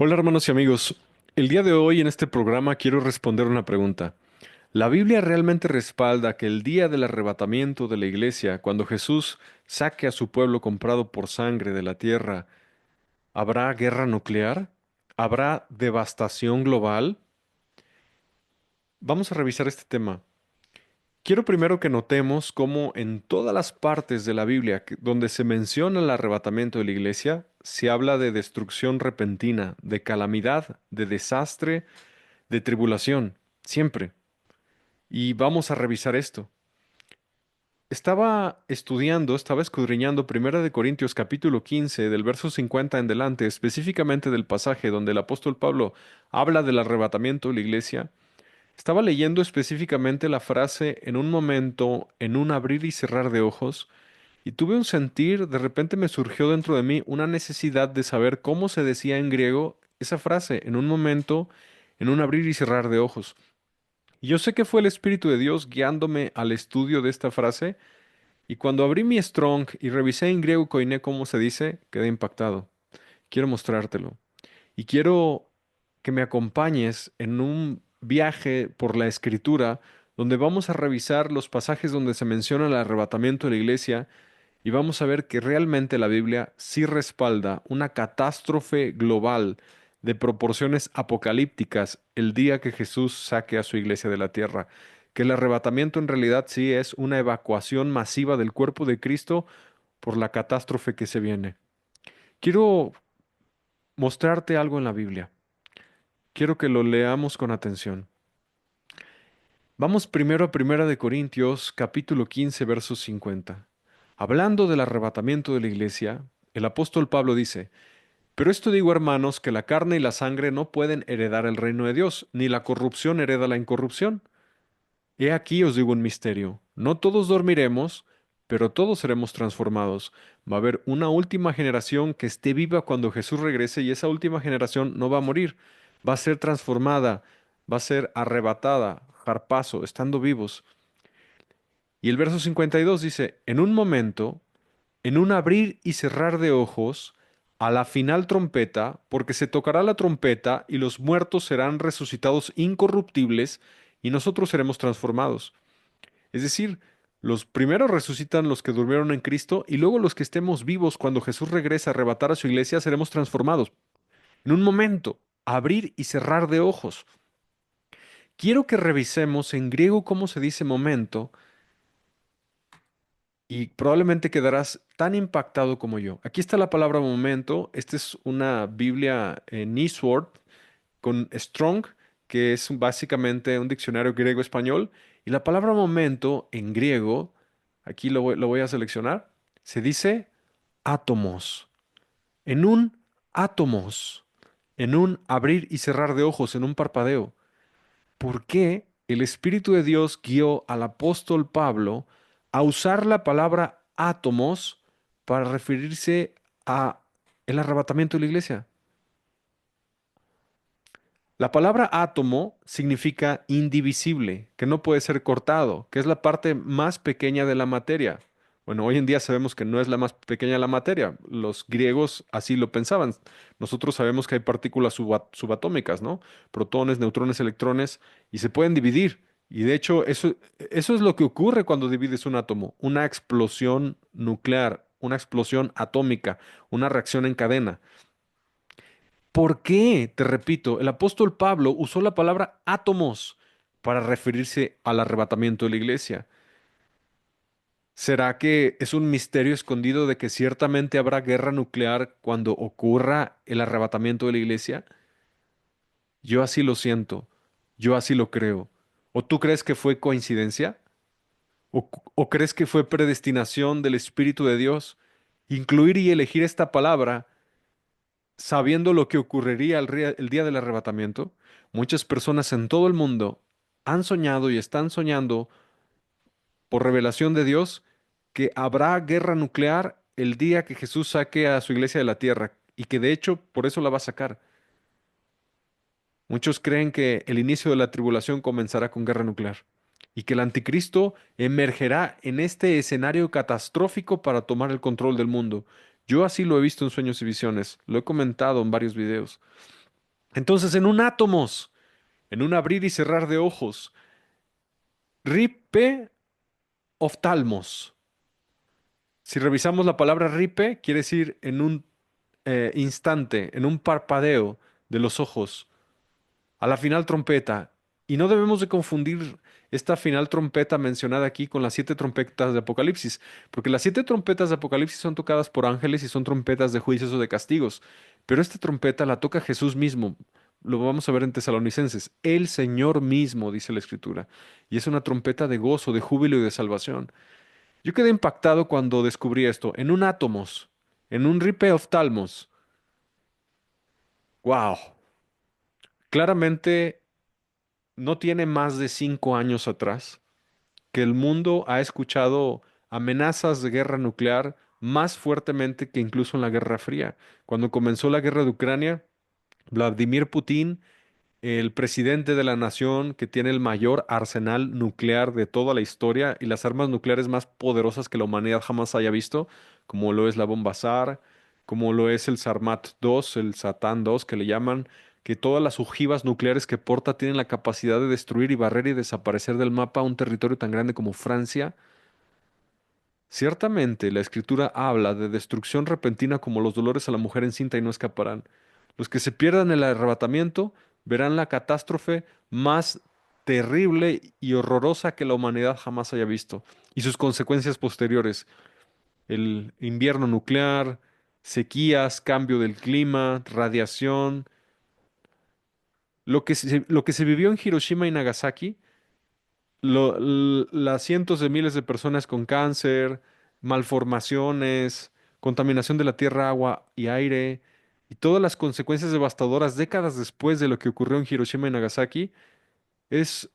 Hola hermanos y amigos, el día de hoy en este programa quiero responder una pregunta. ¿La Biblia realmente respalda que el día del arrebatamiento de la iglesia, cuando Jesús saque a su pueblo comprado por sangre de la tierra, habrá guerra nuclear? ¿Habrá devastación global? Vamos a revisar este tema. Quiero primero que notemos cómo en todas las partes de la Biblia donde se menciona el arrebatamiento de la iglesia, se habla de destrucción repentina, de calamidad, de desastre, de tribulación, siempre. Y vamos a revisar esto. Estaba escudriñando Primera de Corintios capítulo 15, del verso 50 en delante, específicamente del pasaje donde el apóstol Pablo habla del arrebatamiento de la iglesia. Estaba leyendo específicamente la frase en un momento, en un abrir y cerrar de ojos, y tuve un sentir, de repente me surgió dentro de mí una necesidad de saber cómo se decía en griego esa frase, en un momento, en un abrir y cerrar de ojos. Y yo sé que fue el Espíritu de Dios guiándome al estudio de esta frase, y cuando abrí mi Strong y revisé en griego koiné cómo se dice, quedé impactado. Quiero mostrártelo. Y quiero que me acompañes en un viaje por la Escritura, donde vamos a revisar los pasajes donde se menciona el arrebatamiento de la iglesia, y vamos a ver que realmente la Biblia sí respalda una catástrofe global de proporciones apocalípticas el día que Jesús saque a su iglesia de la tierra, que el arrebatamiento en realidad sí es una evacuación masiva del cuerpo de Cristo por la catástrofe que se viene. Quiero mostrarte algo en la Biblia. Quiero que lo leamos con atención. Vamos primero a Primera de Corintios, capítulo 15, versos 50. Hablando del arrebatamiento de la iglesia, el apóstol Pablo dice: Pero esto digo, hermanos, que la carne y la sangre no pueden heredar el reino de Dios, ni la corrupción hereda la incorrupción. He aquí os digo un misterio: no todos dormiremos, pero todos seremos transformados. Va a haber una última generación que esté viva cuando Jesús regrese, y esa última generación no va a morir, va a ser transformada, va a ser arrebatada, harpazo, estando vivos. Y el verso 52 dice: En un momento, en un abrir y cerrar de ojos, a la final trompeta, porque se tocará la trompeta y los muertos serán resucitados incorruptibles y nosotros seremos transformados. Es decir, los primeros resucitan los que durmieron en Cristo, y luego los que estemos vivos cuando Jesús regrese a arrebatar a su iglesia seremos transformados. En un momento, abrir y cerrar de ojos. Quiero que revisemos en griego cómo se dice momento, y probablemente quedarás tan impactado como yo. Aquí está la palabra momento. Esta es una Biblia en eSword con Strong, que es básicamente un diccionario griego-español. Y la palabra momento en griego, aquí lo voy a seleccionar, se dice átomos. En un átomos, en un abrir y cerrar de ojos, en un parpadeo. ¿Por qué el Espíritu de Dios guió al apóstol Pablo a usar la palabra átomos para referirse a el arrebatamiento de la iglesia? La palabra átomo significa indivisible, que no puede ser cortado, que es la parte más pequeña de la materia. Bueno, hoy en día sabemos que no es la más pequeña de la materia. Los griegos así lo pensaban. Nosotros sabemos que hay partículas subatómicas, ¿no? Protones, neutrones, electrones, y se pueden dividir. Y de hecho, eso es lo que ocurre cuando divides un átomo, una explosión nuclear, una explosión atómica, una reacción en cadena. ¿Por qué? Te repito, el apóstol Pablo usó la palabra átomos para referirse al arrebatamiento de la iglesia. ¿Será que es un misterio escondido de que ciertamente habrá guerra nuclear cuando ocurra el arrebatamiento de la iglesia? Yo así lo siento, yo así lo creo. ¿O tú crees que fue coincidencia? ¿O crees que fue predestinación del Espíritu de Dios incluir y elegir esta palabra sabiendo lo que ocurriría el día del arrebatamiento? Muchas personas en todo el mundo han soñado y están soñando por revelación de Dios que habrá guerra nuclear el día que Jesús saque a su iglesia de la tierra, y que de hecho por eso la va a sacar. Muchos creen que el inicio de la tribulación comenzará con guerra nuclear y que el anticristo emergerá en este escenario catastrófico para tomar el control del mundo. Yo así lo he visto en sueños y visiones, lo he comentado en varios videos. Entonces, en un átomos, en un abrir y cerrar de ojos, ripe oftalmos. Si revisamos la palabra ripe, quiere decir en un instante, en un parpadeo de los ojos, a la final trompeta. Y no debemos de confundir esta final trompeta mencionada aquí con las siete trompetas de Apocalipsis, porque las siete trompetas de Apocalipsis son tocadas por ángeles y son trompetas de juicios o de castigos. Pero esta trompeta la toca Jesús mismo. Lo vamos a ver en Tesalonicenses. El Señor mismo, dice la Escritura. Y es una trompeta de gozo, de júbilo y de salvación. Yo quedé impactado cuando descubrí esto. En un átomos, en un ripe oftalmos. ¡Wow! Claramente no tiene más de 5 años atrás que el mundo ha escuchado amenazas de guerra nuclear más fuertemente que incluso en la Guerra Fría. Cuando comenzó la guerra de Ucrania, Vladimir Putin, el presidente de la nación que tiene el mayor arsenal nuclear de toda la historia y las armas nucleares más poderosas que la humanidad jamás haya visto, como lo es la bomba SAR, como lo es el Sarmat 2, el Satán 2 que le llaman, que todas las ojivas nucleares que porta tienen la capacidad de destruir y barrer y desaparecer del mapa un territorio tan grande como Francia. Ciertamente, la escritura habla de destrucción repentina como los dolores a la mujer encinta y no escaparán. Los que se pierdan el arrebatamiento verán la catástrofe más terrible y horrorosa que la humanidad jamás haya visto, y sus consecuencias posteriores, el invierno nuclear, sequías, cambio del clima, radiación, lo que se vivió en Hiroshima y Nagasaki las cientos de miles de personas con cáncer, malformaciones, contaminación de la tierra, agua y aire, y todas las consecuencias devastadoras décadas después de lo que ocurrió en Hiroshima y Nagasaki, es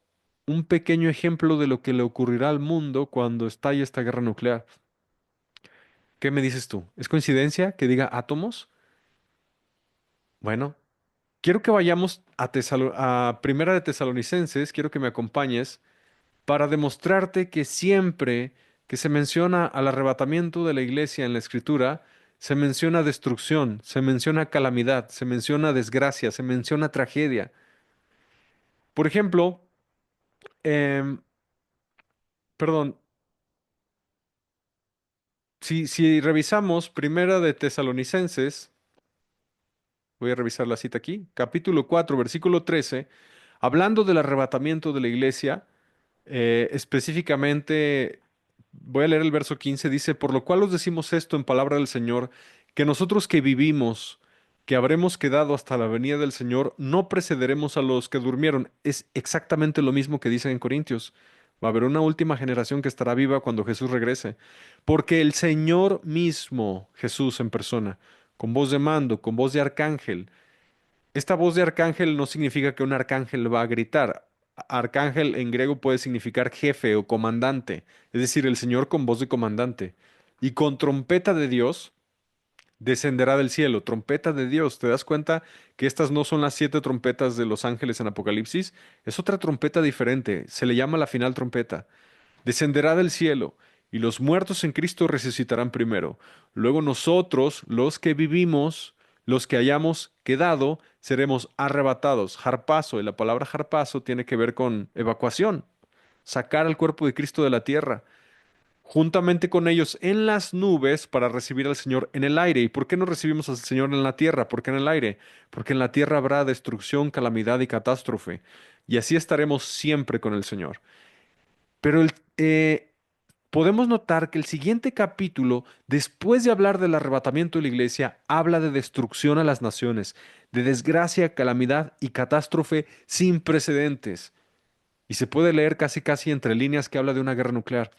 un pequeño ejemplo de lo que le ocurrirá al mundo cuando estalle esta guerra nuclear. ¿Qué me dices tú? ¿Es coincidencia que diga átomos? Bueno, quiero que vayamos a Primera de Tesalonicenses, quiero que me acompañes para demostrarte que siempre que se menciona al arrebatamiento de la iglesia en la Escritura, se menciona destrucción, se menciona calamidad, se menciona desgracia, se menciona tragedia. Por ejemplo, em, perdón, si revisamos Primera de Tesalonicenses, voy a revisar la cita aquí, capítulo 4, versículo 13, hablando del arrebatamiento de la iglesia, específicamente, voy a leer el verso 15, dice, por lo cual os decimos esto en palabra del Señor, que nosotros que vivimos, que habremos quedado hasta la venida del Señor, no precederemos a los que durmieron. Es exactamente lo mismo que dicen en Corintios. Va a haber una última generación que estará viva cuando Jesús regrese. Porque el Señor mismo, Jesús en persona, con voz de mando, con voz de arcángel, esta voz de arcángel no significa que un arcángel va a gritar. Arcángel en griego puede significar jefe o comandante, es decir, el Señor con voz de comandante. Y con trompeta de Dios descenderá del cielo. Trompeta de Dios. ¿Te das cuenta que estas no son las siete trompetas de los ángeles en Apocalipsis? Es otra trompeta diferente. Se le llama la final trompeta. Descenderá del cielo, y los muertos en Cristo resucitarán primero. Luego nosotros, los que vivimos, los que hayamos quedado, seremos arrebatados. Harpazo, y la palabra harpazo tiene que ver con evacuación, sacar al cuerpo de Cristo de la tierra, juntamente con ellos en las nubes para recibir al Señor en el aire. ¿Y por qué no recibimos al Señor en la tierra? ¿Por qué en el aire? Porque en la tierra habrá destrucción, calamidad y catástrofe. Y así estaremos siempre con el Señor. Pero podemos notar que el siguiente capítulo, después de hablar del arrebatamiento de la iglesia, habla de destrucción a las naciones, de desgracia, calamidad y catástrofe sin precedentes. Y se puede leer casi casi entre líneas que habla de una guerra nuclear.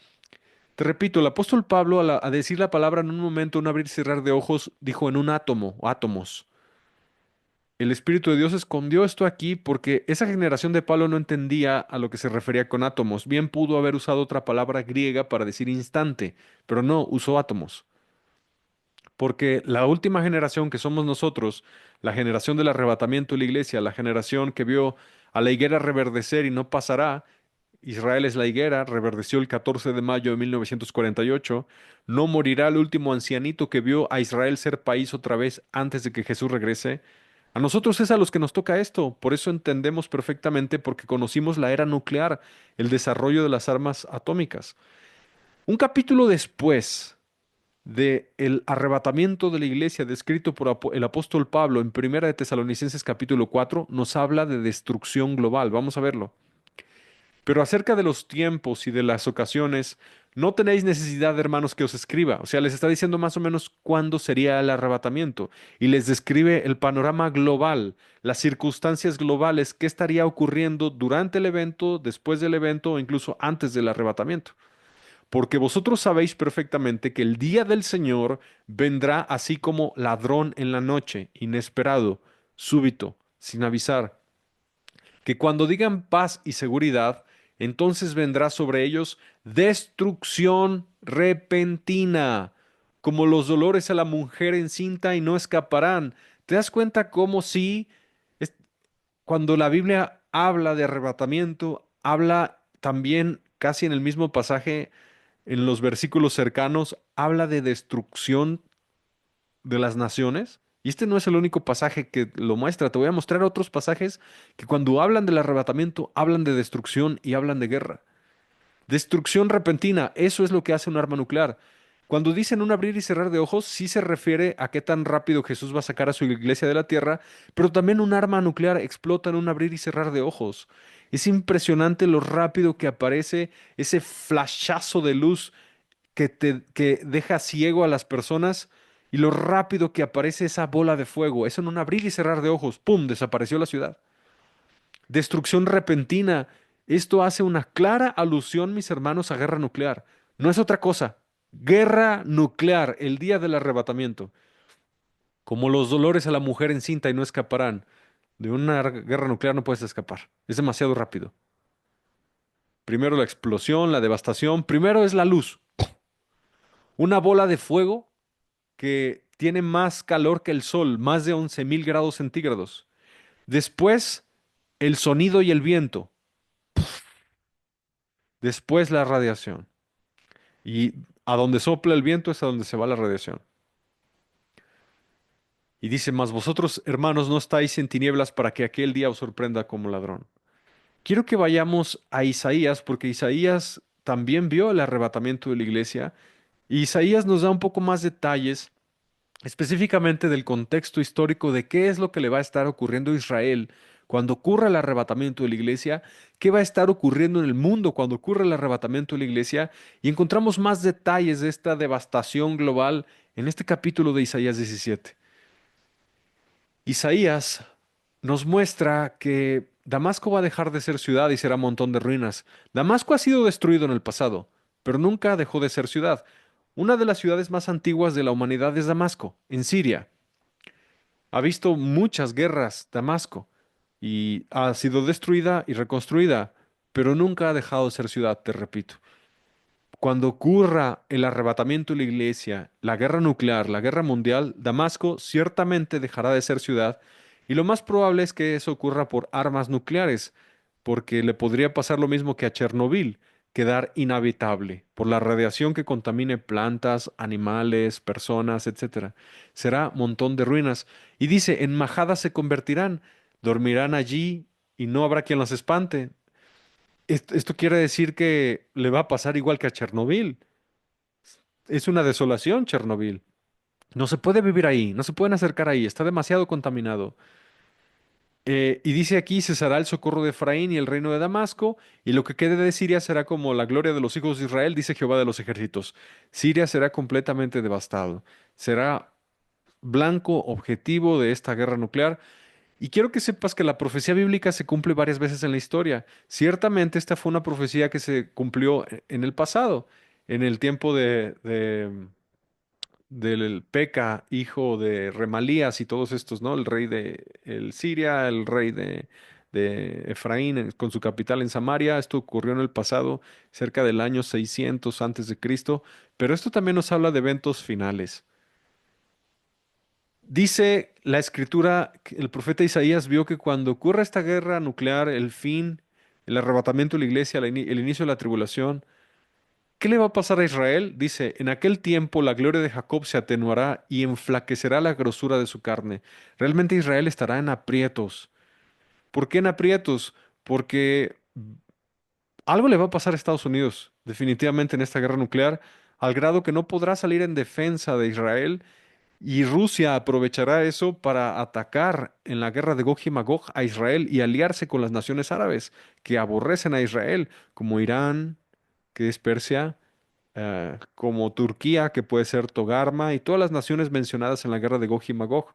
Te repito, el apóstol Pablo a decir la palabra en un momento, un abrir y cerrar de ojos, dijo en un átomo o átomos. El Espíritu de Dios escondió esto aquí porque esa generación de Pablo no entendía a lo que se refería con átomos. Bien pudo haber usado otra palabra griega para decir instante, pero no, usó átomos. Porque la última generación que somos nosotros, la generación del arrebatamiento de la iglesia, la generación que vio a la higuera reverdecer y no pasará, Israel es la higuera, reverdeció el 14 de mayo de 1948, no morirá el último ancianito que vio a Israel ser país otra vez antes de que Jesús regrese. A nosotros es a los que nos toca esto, por eso entendemos perfectamente porque conocimos la era nuclear, el desarrollo de las armas atómicas. Un capítulo después de el arrebatamiento de la iglesia descrito por el apóstol Pablo en Primera de Tesalonicenses capítulo 4 nos habla de destrucción global. Vamos a verlo. Pero acerca de los tiempos y de las ocasiones, no tenéis necesidad, hermanos, que os escriba. O sea, les está diciendo más o menos cuándo sería el arrebatamiento y les describe el panorama global, las circunstancias globales, qué estaría ocurriendo durante el evento, después del evento o incluso antes del arrebatamiento. Porque vosotros sabéis perfectamente que el día del Señor vendrá así como ladrón en la noche, inesperado, súbito, sin avisar, que cuando digan paz y seguridad, entonces vendrá sobre ellos destrucción repentina, como los dolores a la mujer encinta y no escaparán. ¿Te das cuenta cómo sí, es- cuando la Biblia habla de arrebatamiento, habla también casi en el mismo pasaje, en los versículos cercanos, habla de destrucción de las naciones? Y este no es el único pasaje que lo muestra. Te voy a mostrar otros pasajes que cuando hablan del arrebatamiento, hablan de destrucción y hablan de guerra. Destrucción repentina, eso es lo que hace un arma nuclear. Cuando dicen un abrir y cerrar de ojos, sí se refiere a qué tan rápido Jesús va a sacar a su iglesia de la tierra, pero también un arma nuclear explota en un abrir y cerrar de ojos. Es impresionante lo rápido que aparece ese flashazo de luz que deja ciego a las personas y lo rápido que aparece esa bola de fuego. Eso en un abrir y cerrar de ojos. ¡Pum! Desapareció la ciudad. Destrucción repentina. Esto hace una clara alusión, mis hermanos, a guerra nuclear. No es otra cosa. Guerra nuclear, el día del arrebatamiento. Como los dolores a la mujer encinta y no escaparán. De una guerra nuclear no puedes escapar. Es demasiado rápido. Primero la explosión, la devastación. Primero es la luz. Una bola de fuego que tiene más calor que el sol, más de 11.000 grados centígrados. Después, el sonido y el viento. Después, la radiación. Y a donde sopla el viento es a donde se va la radiación. Y dice, mas vosotros, hermanos, no estáis en tinieblas para que aquel día os sorprenda como ladrón. Quiero que vayamos a Isaías, porque Isaías también vio el arrebatamiento de la iglesia. Y Isaías nos da un poco más detalles específicamente del contexto histórico de qué es lo que le va a estar ocurriendo a Israel cuando ocurra el arrebatamiento de la iglesia, qué va a estar ocurriendo en el mundo cuando ocurra el arrebatamiento de la iglesia, y encontramos más detalles de esta devastación global en este capítulo de Isaías 17. Isaías nos muestra que Damasco va a dejar de ser ciudad y será un montón de ruinas. Damasco ha sido destruido en el pasado, pero nunca dejó de ser ciudad. Una de las ciudades más antiguas de la humanidad es Damasco, en Siria. Ha visto muchas guerras Damasco y ha sido destruida y reconstruida, pero nunca ha dejado de ser ciudad, te repito. Cuando ocurra el arrebatamiento de la iglesia, la guerra nuclear, la guerra mundial, Damasco ciertamente dejará de ser ciudad y lo más probable es que eso ocurra por armas nucleares, porque le podría pasar lo mismo que a Chernobyl, quedar inhabitable por la radiación que contamine plantas, animales, personas, etcétera. Será montón de ruinas. Y dice, en majadas se convertirán, dormirán allí y no habrá quien las espante. Esto quiere decir que le va a pasar igual que a Chernobyl. Es una desolación, Chernobyl. No se puede vivir ahí, no se pueden acercar ahí, está demasiado contaminado. Y dice aquí, cesará el socorro de Efraín y el reino de Damasco, y lo que quede de Siria será como la gloria de los hijos de Israel, dice Jehová de los ejércitos. Siria será completamente devastado, será blanco objetivo de esta guerra nuclear. Y quiero que sepas que la profecía bíblica se cumple varias veces en la historia. Ciertamente esta fue una profecía que se cumplió en el pasado, en el tiempo del Peca, hijo de Remalías y todos estos, ¿no? El rey de Siria, el rey de Efraín con su capital en Samaria. Esto ocurrió en el pasado, cerca del año 600 antes de Cristo, pero esto también nos habla de eventos finales. Dice la escritura, que el profeta Isaías vio que cuando ocurra esta guerra nuclear, el fin, el arrebatamiento de la iglesia, el inicio de la tribulación, ¿Qué le va a pasar a Israel? Dice, en aquel tiempo la gloria de Jacob se atenuará y enflaquecerá la grosura de su carne. Realmente Israel estará en aprietos. ¿Por qué en aprietos? Porque algo le va a pasar a Estados Unidos, definitivamente en esta guerra nuclear, al grado que no podrá salir en defensa de Israel y Rusia aprovechará eso para atacar en la guerra de Gog y Magog a Israel y aliarse con las naciones árabes que aborrecen a Israel, como Irán, que es Persia, como Turquía, que puede ser Togarma, y todas las naciones mencionadas en la guerra de Gog y Magog.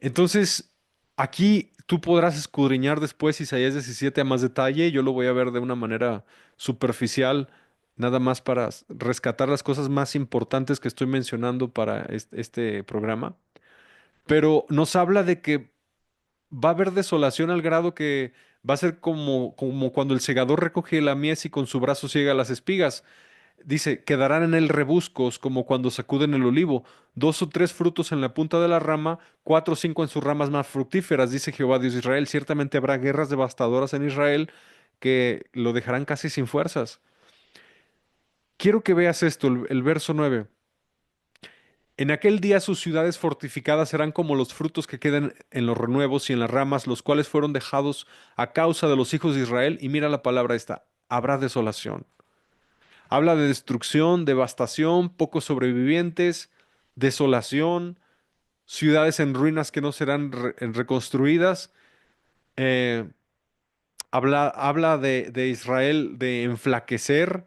Entonces, aquí tú podrás escudriñar después Isaías 17 a más detalle. Yo lo voy a ver de una manera superficial, nada más para rescatar las cosas más importantes que estoy mencionando para este programa. Pero nos habla de que va a haber desolación al grado que va a ser como cuando el segador recoge la mies y con su brazo ciega las espigas. Dice, quedarán en él rebuscos como cuando sacuden el olivo, dos o tres frutos en la punta de la rama, cuatro o cinco en sus ramas más fructíferas, dice Jehová Dios de Israel. Ciertamente habrá guerras devastadoras en Israel que lo dejarán casi sin fuerzas. Quiero que veas esto, el verso 9. En aquel día sus ciudades fortificadas serán como los frutos que quedan en los renuevos y en las ramas, los cuales fueron dejados a causa de los hijos de Israel. Y mira la palabra esta, habrá desolación. Habla de destrucción, devastación, pocos sobrevivientes, desolación, ciudades en ruinas que no serán reconstruidas. Eh, habla de Israel de enflaquecer,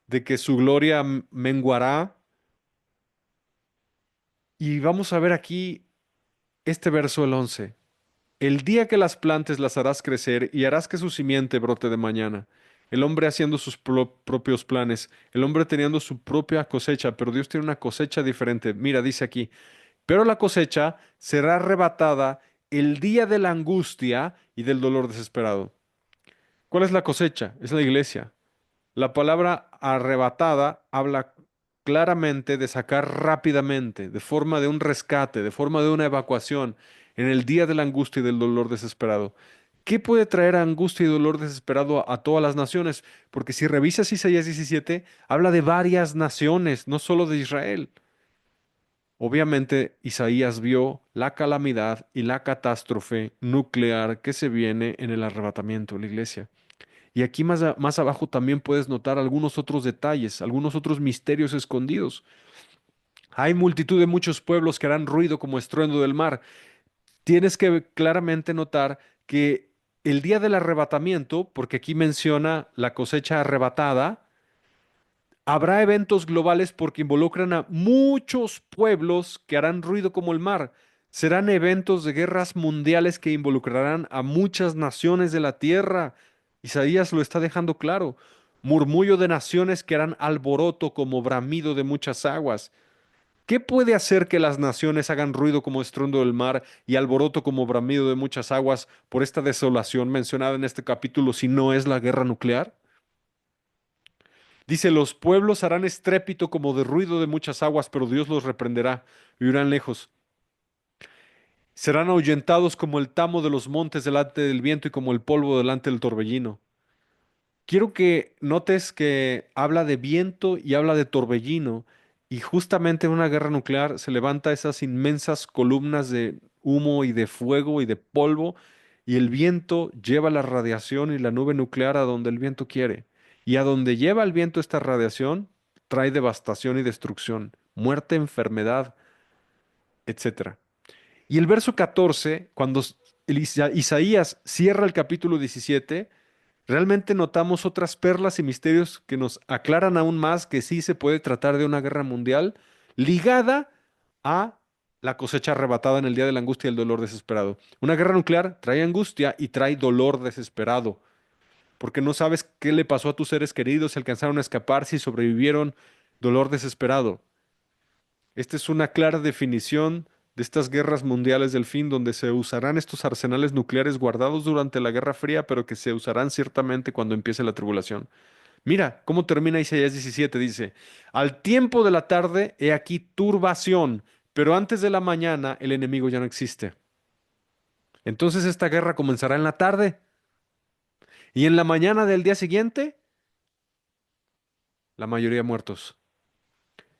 de que su gloria menguará. Y vamos a ver aquí este verso, el 11. El día que las plantes las harás crecer y harás que su simiente brote de mañana. El hombre haciendo sus propios planes, el hombre teniendo su propia cosecha, pero Dios tiene una cosecha diferente. Mira, dice aquí, pero la cosecha será arrebatada el día de la angustia y del dolor desesperado. ¿Cuál es la cosecha? Es la iglesia. La palabra arrebatada habla claramente de sacar rápidamente, de forma de un rescate, de forma de una evacuación, en el día de la angustia y del dolor desesperado. ¿Qué puede traer angustia y dolor desesperado a todas las naciones? Porque si revisas Isaías 17, habla de varias naciones, no solo de Israel. Obviamente, Isaías vio la calamidad y la catástrofe nuclear que se viene en el arrebatamiento de la iglesia. Y aquí más abajo también puedes notar algunos otros detalles, algunos otros misterios escondidos. Hay multitud de muchos pueblos que harán ruido como estruendo del mar. Tienes que claramente notar que el día del arrebatamiento, porque aquí menciona la cosecha arrebatada, habrá eventos globales porque involucran a muchos pueblos que harán ruido como el mar. Serán eventos de guerras mundiales que involucrarán a muchas naciones de la tierra. Isaías lo está dejando claro. Murmullo de naciones que harán alboroto como bramido de muchas aguas. ¿Qué puede hacer que las naciones hagan ruido como estruendo del mar y alboroto como bramido de muchas aguas por esta desolación mencionada en este capítulo si no es la guerra nuclear? Dice, los pueblos harán estrépito como de ruido de muchas aguas, pero Dios los reprenderá, vivirán lejos. Serán ahuyentados como el tamo de los montes delante del viento y como el polvo delante del torbellino. Quiero que notes que habla de viento y habla de torbellino, y justamente en una guerra nuclear se levanta esas inmensas columnas de humo y de fuego y de polvo, y el viento lleva la radiación y la nube nuclear a donde el viento quiere. Y a donde lleva el viento esta radiación, trae devastación y destrucción, muerte, enfermedad, etcétera. Y el verso 14, cuando Isaías cierra el capítulo 17, realmente notamos otras perlas y misterios que nos aclaran aún más que sí se puede tratar de una guerra mundial ligada a la cosecha arrebatada en el día de la angustia y el dolor desesperado. Una guerra nuclear trae angustia y trae dolor desesperado, porque no sabes qué le pasó a tus seres queridos, si alcanzaron a escapar, si sobrevivieron, dolor desesperado. Esta es una clara definición de estas guerras mundiales del fin, donde se usarán estos arsenales nucleares guardados durante la Guerra Fría, pero que se usarán ciertamente cuando empiece la tribulación. Mira cómo termina Isaías 17, dice, al tiempo de la tarde he aquí turbación, pero antes de la mañana el enemigo ya no existe. Entonces esta guerra comenzará en la tarde y en la mañana del día siguiente la mayoría muertos.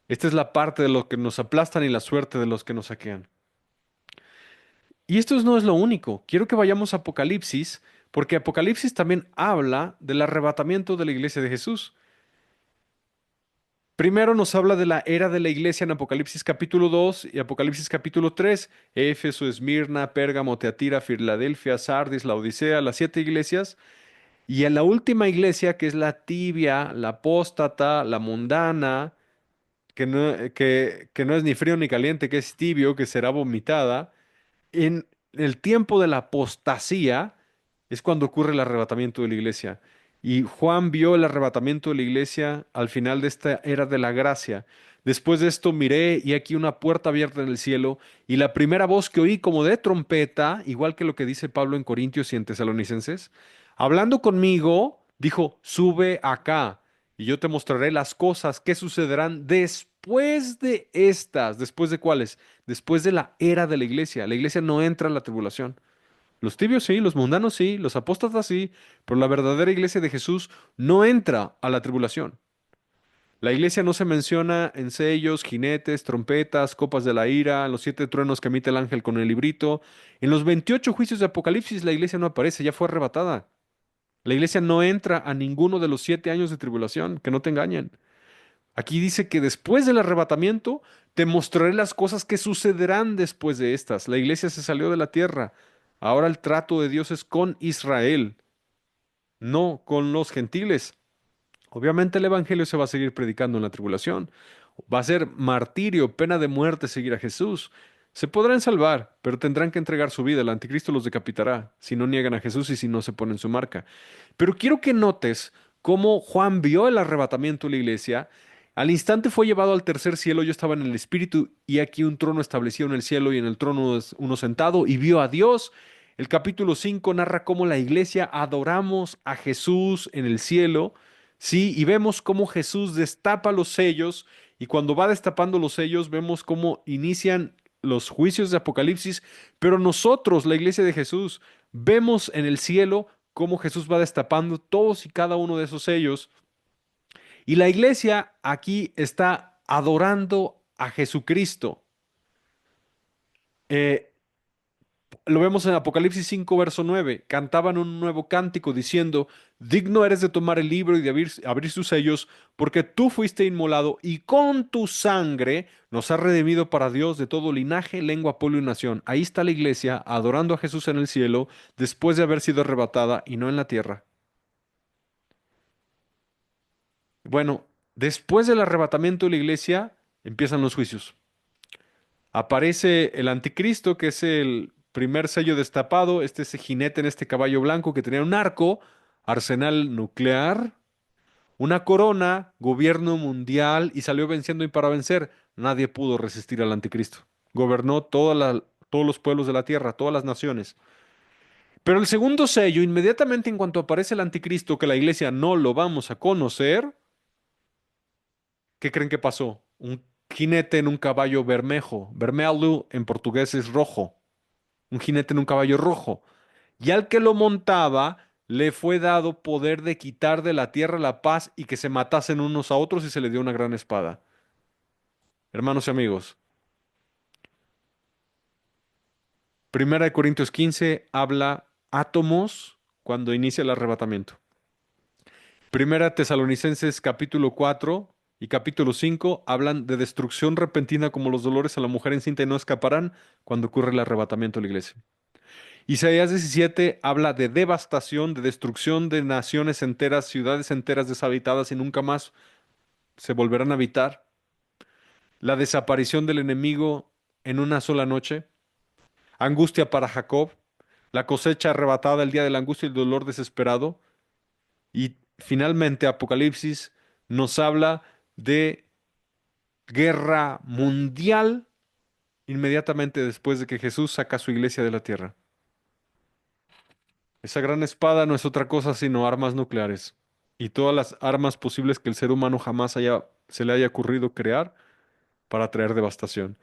Esta es la parte de los que nos aplastan y la suerte de los que nos saquean. Y esto no es lo único. Quiero que vayamos a Apocalipsis, porque Apocalipsis también habla del arrebatamiento de la iglesia de Jesús. Primero nos habla de la era de la iglesia en Apocalipsis capítulo 2 y Apocalipsis capítulo 3. Éfeso, Esmirna, Pérgamo, Teatira, Filadelfia, Sardis, la Odisea, las siete iglesias. Y en la última iglesia, que es la tibia, la apóstata, la mundana, que no es ni frío ni caliente, que es tibio, que será vomitada. En el tiempo de la apostasía es cuando ocurre el arrebatamiento de la iglesia. Y Juan vio el arrebatamiento de la iglesia al final de esta era de la gracia. Después de esto miré y aquí una puerta abierta en el cielo y la primera voz que oí como de trompeta, igual que lo que dice Pablo en Corintios y en Tesalonicenses, hablando conmigo, dijo, sube acá y yo te mostraré las cosas que sucederán después de estas. ¿Después de cuáles? Después de la era de la iglesia. La iglesia no entra en la tribulación. Los tibios sí, los mundanos sí, los apóstatas sí, pero la verdadera iglesia de Jesús no entra a la tribulación. La iglesia no se menciona en sellos, jinetes, trompetas, copas de la ira, en los siete truenos que emite el ángel con el librito. En los 28 juicios de Apocalipsis la iglesia no aparece, ya fue arrebatada. La iglesia no entra a ninguno de los 7 años de tribulación, que no te engañen. Aquí dice que después del arrebatamiento te mostraré las cosas que sucederán después de estas. La iglesia se salió de la tierra. Ahora el trato de Dios es con Israel, no con los gentiles. Obviamente el evangelio se va a seguir predicando en la tribulación. Va a ser martirio, pena de muerte seguir a Jesús. Se podrán salvar, pero tendrán que entregar su vida. El anticristo los decapitará si no niegan a Jesús y si no se ponen su marca. Pero quiero que notes cómo Juan vio el arrebatamiento de la iglesia. Al instante fue llevado al tercer cielo. Yo estaba en el espíritu y aquí un trono establecido en el cielo y en el trono uno sentado y vio a Dios. El capítulo 5 narra cómo la iglesia adoramos a Jesús en el cielo. Sí, y vemos cómo Jesús destapa los sellos y cuando va destapando los sellos vemos cómo inician los juicios de Apocalipsis, pero nosotros, la iglesia de Jesús, vemos en el cielo cómo Jesús va destapando todos y cada uno de esos sellos y la iglesia aquí está adorando a Jesucristo. Eh, Lo vemos en Apocalipsis 5, verso 9. Cantaban un nuevo cántico diciendo, digno eres de tomar el libro y de abrir sus sellos, porque tú fuiste inmolado y con tu sangre nos has redimido para Dios de todo linaje, lengua, pueblo y nación. Ahí está la iglesia adorando a Jesús en el cielo después de haber sido arrebatada y no en la tierra. Bueno, después del arrebatamiento de la iglesia empiezan los juicios. Aparece el anticristo, que es el primer sello destapado, ese jinete en este caballo blanco que tenía un arco, arsenal nuclear, una corona, gobierno mundial y salió venciendo y para vencer. Nadie pudo resistir al anticristo. Gobernó todos los pueblos de la tierra, todas las naciones. Pero el segundo sello, inmediatamente en cuanto aparece el anticristo, que la iglesia no lo vamos a conocer, ¿qué creen que pasó? Un jinete en un caballo bermejo. Vermelho en portugués es rojo. Un jinete en un caballo rojo. Y al que lo montaba le fue dado poder de quitar de la tierra la paz y que se matasen unos a otros y se le dio una gran espada. Hermanos y amigos, Primera de Corintios 15 habla átomos cuando inicia el arrebatamiento. Primera Tesalonicenses capítulo 4 y capítulo 5 hablan de destrucción repentina como los dolores a la mujer encinta y no escaparán cuando ocurre el arrebatamiento de la iglesia. Isaías 17 habla de devastación, de destrucción de naciones enteras, ciudades enteras deshabitadas y nunca más se volverán a habitar. La desaparición del enemigo en una sola noche. Angustia para Jacob. La cosecha arrebatada el día de la angustia y el dolor desesperado. Y finalmente Apocalipsis nos habla de guerra mundial inmediatamente después de que Jesús saca a su iglesia de la tierra. Esa gran espada no es otra cosa sino armas nucleares y todas las armas posibles que el ser humano jamás se le haya ocurrido crear para traer devastación.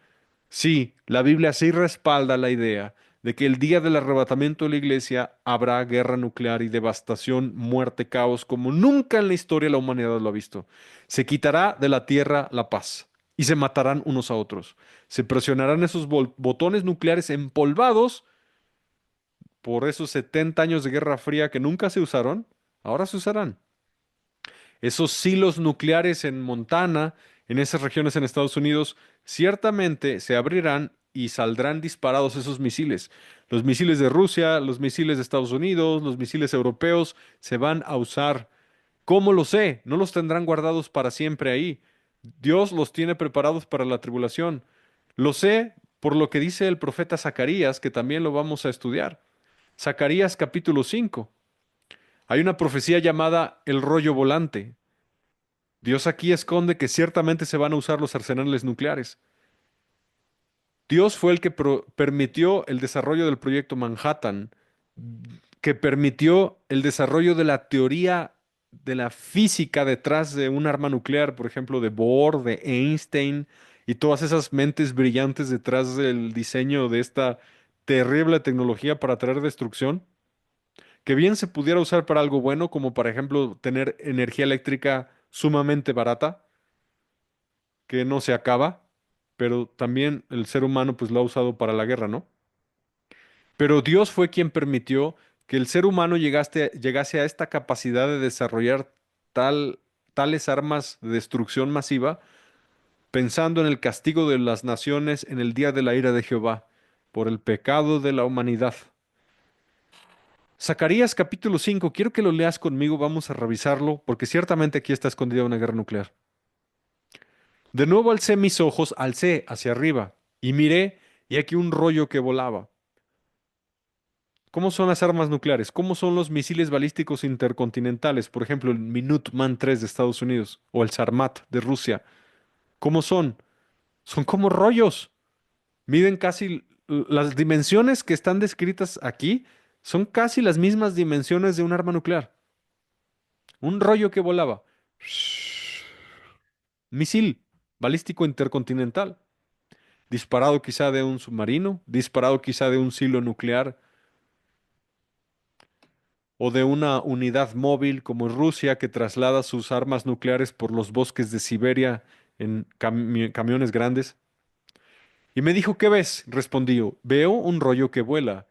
Sí, la Biblia sí respalda la idea de que el día del arrebatamiento de la iglesia habrá guerra nuclear y devastación, muerte, caos, como nunca en la historia la humanidad lo ha visto. Se quitará de la tierra la paz y se matarán unos a otros. Se presionarán esos botones nucleares empolvados por esos 70 años de Guerra Fría que nunca se usaron, ahora se usarán. Esos silos nucleares en Montana, en esas regiones en Estados Unidos, ciertamente se abrirán y saldrán disparados esos misiles. Los misiles de Rusia, los misiles de Estados Unidos, los misiles europeos se van a usar. ¿Cómo lo sé? No los tendrán guardados para siempre ahí. Dios los tiene preparados para la tribulación. Lo sé por lo que dice el profeta Zacarías, que también lo vamos a estudiar. Zacarías capítulo 5. Hay una profecía llamada el rollo volante. Dios aquí esconde que ciertamente se van a usar los arsenales nucleares. Dios fue el que permitió el desarrollo del proyecto Manhattan, que permitió el desarrollo de la teoría de la física detrás de un arma nuclear, por ejemplo, de Bohr, de Einstein y todas esas mentes brillantes detrás del diseño de esta terrible tecnología para traer destrucción, que bien se pudiera usar para algo bueno, como por ejemplo tener energía eléctrica sumamente barata que no se acaba, pero también el ser humano pues lo ha usado para la guerra, ¿no? Pero Dios fue quien permitió que el ser humano llegase a esta capacidad de desarrollar tales armas de destrucción masiva, pensando en el castigo de las naciones en el día de la ira de Jehová, por el pecado de la humanidad. Zacarías capítulo 5, quiero que lo leas conmigo, vamos a revisarlo, porque ciertamente aquí está escondida una guerra nuclear. De nuevo alcé mis ojos, alcé hacia arriba, y miré, y aquí un rollo que volaba. ¿Cómo son las armas nucleares? ¿Cómo son los misiles balísticos intercontinentales? Por ejemplo, el Minuteman III de Estados Unidos o el Sarmat de Rusia. ¿Cómo son? Son como rollos. Miden casi las dimensiones que están descritas aquí, son casi las mismas dimensiones de un arma nuclear. Un rollo que volaba. Misil balístico intercontinental. Disparado quizá de un submarino, disparado quizá de un silo nuclear o de una unidad móvil como Rusia que traslada sus armas nucleares por los bosques de Siberia en camiones grandes. Y me dijo, ¿qué ves? Respondí yo, veo un rollo que vuela,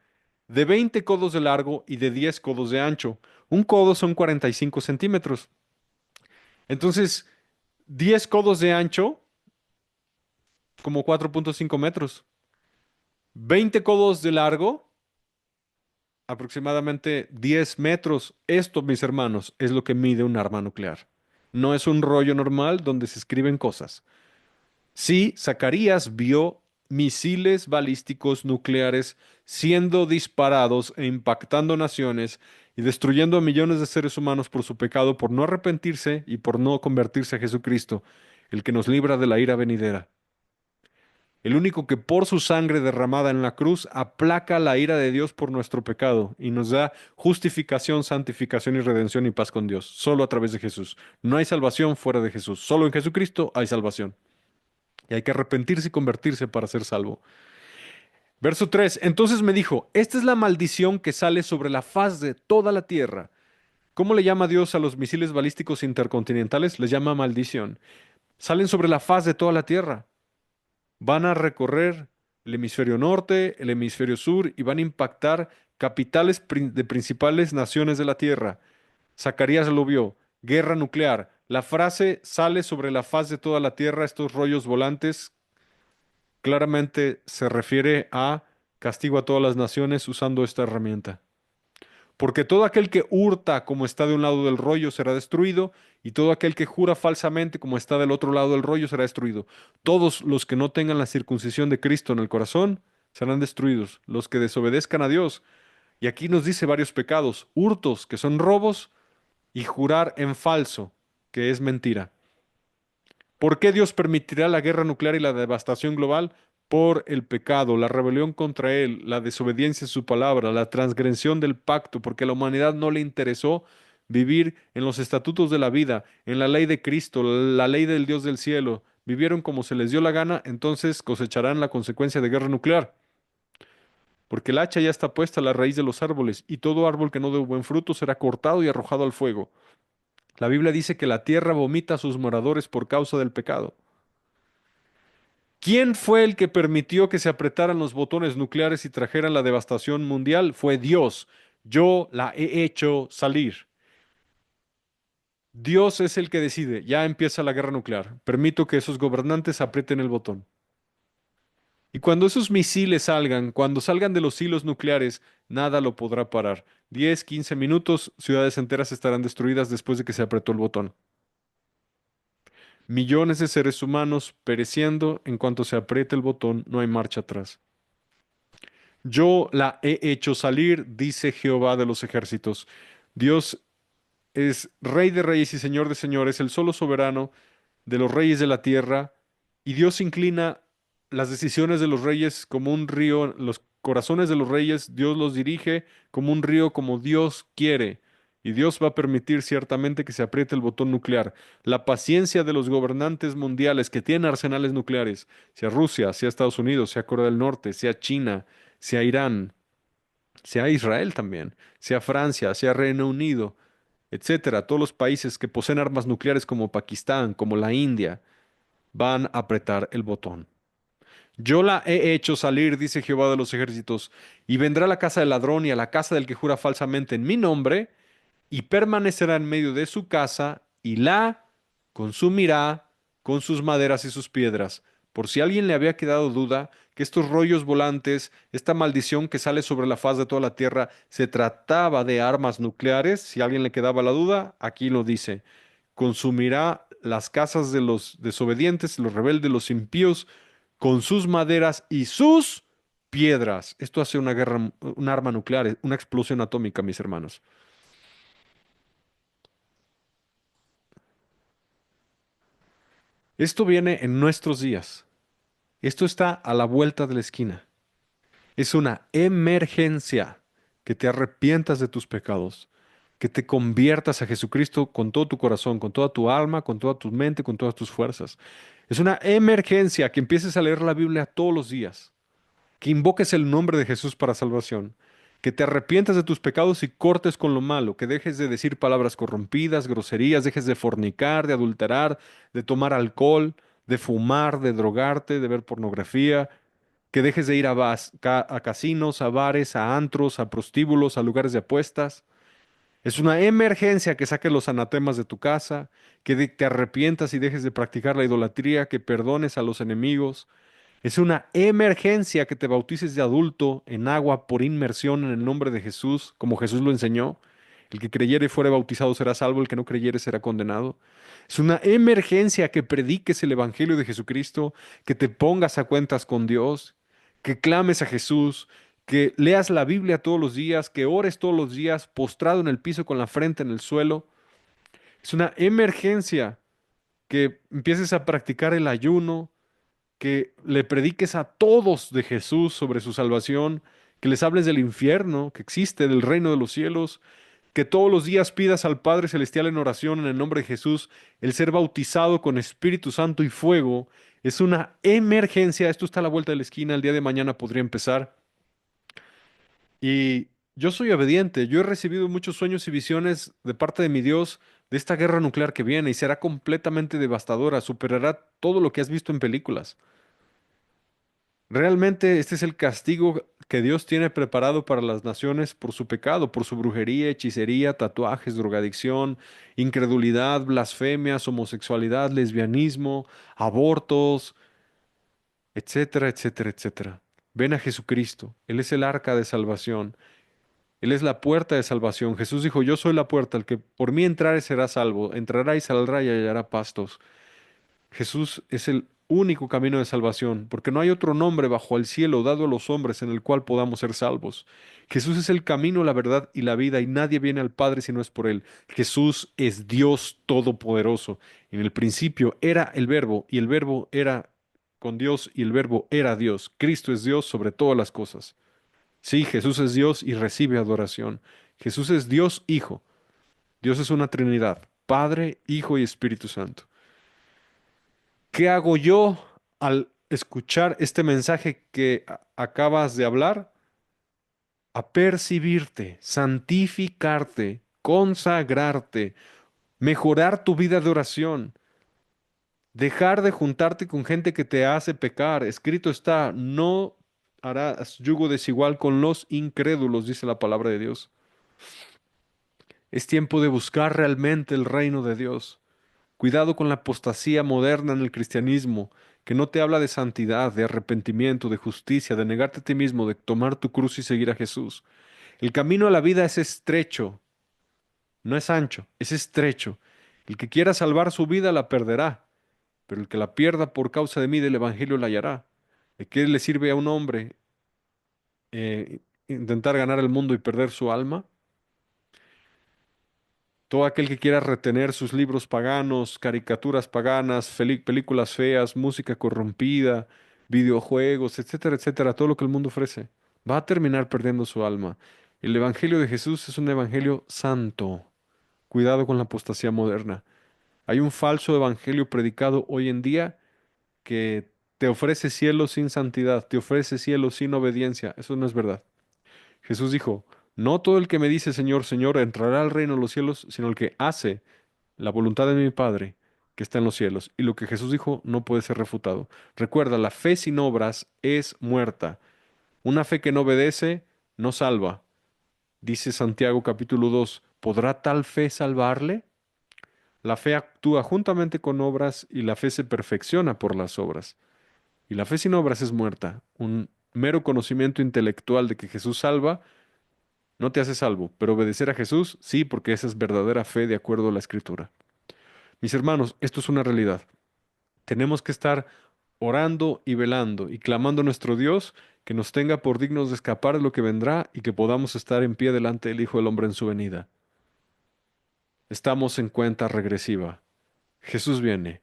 de 20 codos de largo y de 10 codos de ancho. Un codo son 45 centímetros. Entonces, 10 codos de ancho, como 4,5 metros. 20 codos de largo, aproximadamente 10 metros. Esto, mis hermanos, es lo que mide un arma nuclear. No es un rollo normal donde se escriben cosas. Sí, Zacarías vio misiles balísticos nucleares siendo disparados e impactando naciones y destruyendo a millones de seres humanos por su pecado, por no arrepentirse y por no convertirse a Jesucristo, el que nos libra de la ira venidera. El único que por su sangre derramada en la cruz aplaca la ira de Dios por nuestro pecado y nos da justificación, santificación y redención y paz con Dios, solo a través de Jesús. No hay salvación fuera de Jesús, solo en Jesucristo hay salvación. Y hay que arrepentirse y convertirse para ser salvo. Verso 3. Entonces me dijo, esta es la maldición que sale sobre la faz de toda la tierra. ¿Cómo le llama Dios a los misiles balísticos intercontinentales? Les llama maldición. Salen sobre la faz de toda la tierra. Van a recorrer el hemisferio norte, el hemisferio sur y van a impactar capitales de principales naciones de la tierra. Zacarías lo vio. Guerra nuclear. La frase sale sobre la faz de toda la tierra, estos rollos volantes claramente se refiere a castigo a todas las naciones usando esta herramienta. Porque todo aquel que hurta como está de un lado del rollo será destruido, y todo aquel que jura falsamente como está del otro lado del rollo será destruido. Todos los que no tengan la circuncisión de Cristo en el corazón serán destruidos. Los que desobedezcan a Dios. Y aquí nos dice varios pecados: hurtos, que son robos, y jurar en falso, que es mentira. ¿Por qué Dios permitirá la guerra nuclear y la devastación global? Por el pecado, la rebelión contra Él, la desobediencia a su palabra, la transgresión del pacto, porque a la humanidad no le interesó vivir en los estatutos de la vida, en la ley de Cristo, la ley del Dios del cielo. Vivieron como se les dio la gana, entonces cosecharán la consecuencia de guerra nuclear. porque el hacha ya está puesta a la raíz de los árboles, y todo árbol que no dé buen fruto será cortado y arrojado al fuego. La Biblia dice que la tierra vomita a sus moradores por causa del pecado. ¿Quién fue el que permitió que se apretaran los botones nucleares y trajeran la devastación mundial? Fue Dios. Yo la he hecho salir. Dios es el que decide. Ya empieza la guerra nuclear. Permito que esos gobernantes aprieten el botón. Y cuando esos misiles salgan, cuando salgan de los hilos nucleares, nada lo podrá parar. 10, 15 minutos, ciudades enteras estarán destruidas después de que se apretó el botón. Millones de seres humanos pereciendo en cuanto se apriete el botón, no hay marcha atrás. Yo la he hecho salir, dice Jehová de los ejércitos. Dios es Rey de reyes y Señor de señores, el solo soberano de los reyes de la tierra, y Dios inclina las decisiones de los reyes como un río, los corazones de los reyes, Dios los dirige como un río como Dios quiere. Y Dios va a permitir ciertamente que se apriete el botón nuclear. La paciencia de los gobernantes mundiales que tienen arsenales nucleares, sea Rusia, sea Estados Unidos, sea Corea del Norte, sea China, sea Irán, sea Israel también, sea Francia, sea Reino Unido, etcétera, todos los países que poseen armas nucleares como Pakistán, como la India, van a apretar el botón. Yo la he hecho salir, dice Jehová de los ejércitos, y vendrá a la casa del ladrón y a la casa del que jura falsamente en mi nombre, y permanecerá en medio de su casa, y la consumirá con sus maderas y sus piedras. Por si a alguien le había quedado duda, que estos rollos volantes, esta maldición que sale sobre la faz de toda la tierra, se trataba de armas nucleares, si a alguien le quedaba la duda, aquí lo dice. Consumirá las casas de los desobedientes, los rebeldes, los impíos, con sus maderas y sus piedras. Esto hace una guerra, un arma nuclear, una explosión atómica, mis hermanos. Esto viene en nuestros días. Esto está a la vuelta de la esquina. Es una emergencia que te arrepientas de tus pecados, que te conviertas a Jesucristo con todo tu corazón, con toda tu alma, con toda tu mente, con todas tus fuerzas. Es una emergencia que empieces a leer la Biblia todos los días, que invoques el nombre de Jesús para salvación, que te arrepientas de tus pecados y cortes con lo malo, que dejes de decir palabras corrompidas, groserías, dejes de fornicar, de adulterar, de tomar alcohol, de fumar, de drogarte, de ver pornografía, que dejes de ir a casinos, a bares, a antros, a prostíbulos, a lugares de apuestas. Es una emergencia que saques los anatemas de tu casa, que te arrepientas y dejes de practicar la idolatría, que perdones a los enemigos. Es una emergencia que te bautices de adulto en agua por inmersión en el nombre de Jesús, como Jesús lo enseñó. El que creyere y fuere bautizado será salvo, el que no creyere será condenado. Es una emergencia que prediques el Evangelio de Jesucristo, que te pongas a cuentas con Dios, que clames a Jesús, que leas la Biblia todos los días, que ores todos los días, postrado en el piso con la frente en el suelo. Es una emergencia que empieces a practicar el ayuno, que le prediques a todos de Jesús sobre su salvación, que les hables del infierno que existe, del reino de los cielos, que todos los días pidas al Padre Celestial en oración en el nombre de Jesús el ser bautizado con Espíritu Santo y fuego. Es una emergencia, esto está a la vuelta de la esquina, el día de mañana podría empezar. Y yo soy obediente, yo he recibido muchos sueños y visiones de parte de mi Dios de esta guerra nuclear que viene y será completamente devastadora, superará todo lo que has visto en películas. Realmente este es el castigo que Dios tiene preparado para las naciones por su pecado, por su brujería, hechicería, tatuajes, drogadicción, incredulidad, blasfemias, homosexualidad, lesbianismo, abortos, etcétera, etcétera, etcétera. Ven a Jesucristo, Él es el arca de salvación, Él es la puerta de salvación. Jesús dijo, yo soy la puerta, el que por mí entrare será salvo, entrará y saldrá y hallará pastos. Jesús es el único camino de salvación, porque no hay otro nombre bajo el cielo dado a los hombres en el cual podamos ser salvos. Jesús es el camino, la verdad y la vida, y nadie viene al Padre si no es por Él. Jesús es Dios todopoderoso. En el principio era el Verbo, y el Verbo era con Dios, y el Verbo era Dios. Cristo es Dios sobre todas las cosas. Sí, Jesús es Dios y recibe adoración. Jesús es Dios Hijo. Dios es una Trinidad, Padre, Hijo y Espíritu Santo. ¿Qué hago yo al escuchar este mensaje que acabas de hablar? apercibirte, santificarte, consagrarte, mejorar tu vida de oración, dejar de juntarte con gente que te hace pecar. Escrito está, no harás yugo desigual con los incrédulos, dice la palabra de Dios. Es tiempo de buscar realmente el reino de Dios. Cuidado con la apostasía moderna en el cristianismo, que no te habla de santidad, de arrepentimiento, de justicia, de negarte a ti mismo, de tomar tu cruz y seguir a Jesús. El camino a la vida es estrecho, no es ancho, es estrecho. El que quiera salvar su vida la perderá, pero el que la pierda por causa de mí del Evangelio la hallará. ¿De qué le sirve a un hombre intentar ganar el mundo y perder su alma? Todo aquel que quiera retener sus libros paganos, caricaturas paganas, películas feas, música corrompida, videojuegos, etcétera, etcétera, todo lo que el mundo ofrece, va a terminar perdiendo su alma. El Evangelio de Jesús es un evangelio santo. Cuidado con la apostasía moderna. Hay un falso evangelio predicado hoy en día que te ofrece cielo sin santidad, te ofrece cielo sin obediencia. Eso no es verdad. Jesús dijo, no todo el que me dice Señor, Señor entrará al reino de los cielos, sino el que hace la voluntad de mi Padre que está en los cielos. Y lo que Jesús dijo no puede ser refutado. Recuerda, la fe sin obras es muerta. Una fe que no obedece no salva. Dice Santiago capítulo 2, ¿podrá tal fe salvarle? La fe actúa juntamente con obras y la fe se perfecciona por las obras. Y la fe sin obras es muerta. Un mero conocimiento intelectual de que Jesús salva no te hace salvo, pero obedecer a Jesús sí, porque esa es verdadera fe de acuerdo a la Escritura. Mis hermanos, esto es una realidad. Tenemos que estar orando y velando y clamando a nuestro Dios que nos tenga por dignos de escapar de lo que vendrá y que podamos estar en pie delante del Hijo del Hombre en su venida. Estamos en cuenta regresiva. Jesús viene.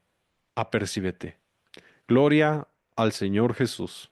Apercíbete. Gloria al Señor Jesús.